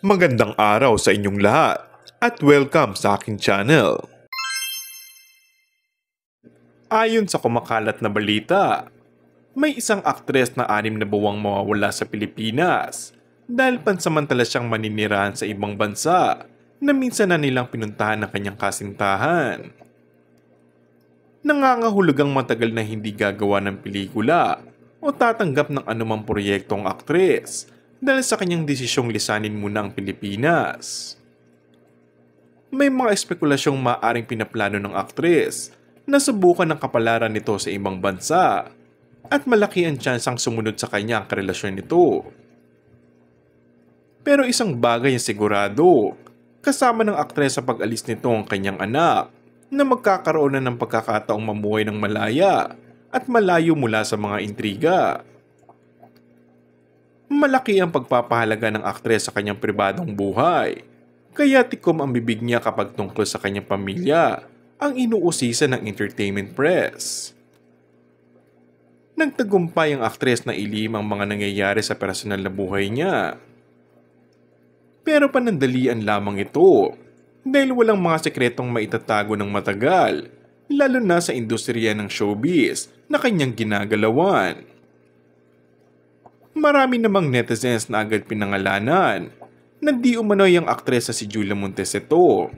Magandang araw sa inyong lahat at welcome sa aking channel. Ayon sa kumakalat na balita, may isang aktres na 6 na buwang mawawala sa Pilipinas dahil pansamantala siyang maninirahan sa ibang bansa na minsan na nilang pinuntahan ng kanyang kasintahan. Nangangahulugang matagal na hindi gagawa ng pelikula o tatanggap ng anumang proyektong aktres dahil sa kanyang desisyong lisanin muna ang Pilipinas. May mga espekulasyong maaring pinaplano ng aktres na subukan ng kapalaran nito sa ibang bansa at malaki ang tsansang sumunod sa kanya ang karelasyon nito. Pero isang bagay ang sigurado, kasama ng aktres sa pag-alis nito ang kanyang anak na magkakaroon na ng pagkakataong mamuhay ng malaya at malayo mula sa mga intriga. Malaki ang pagpapahalaga ng aktres sa kanyang pribadong buhay, kaya tikom ang bibig niya kapag tungkol sa kanyang pamilya ang inuusisan ng entertainment press. Nagtagumpay ang aktres na ilim ang mga nangyayari sa personal na buhay niya. Pero panandalian lamang ito dahil walang mga sekretong maitatago ng matagal, lalo na sa industriya ng showbiz na kanyang ginagalawan. Marami namang netizens na agad pinangalanan na di umano'y ang aktres na si Julia Montecito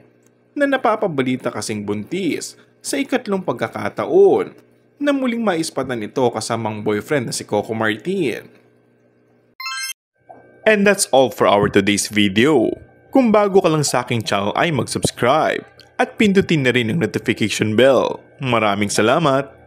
na napapabalita kasing buntis sa ikatlong pagkakataon na muling maispatan ito kasamang boyfriend na si Coco Martin. And that's all for our today's video. Kung bago ka lang sa aking channel ay mag-subscribe at pindutin na rin ang notification bell. Maraming salamat!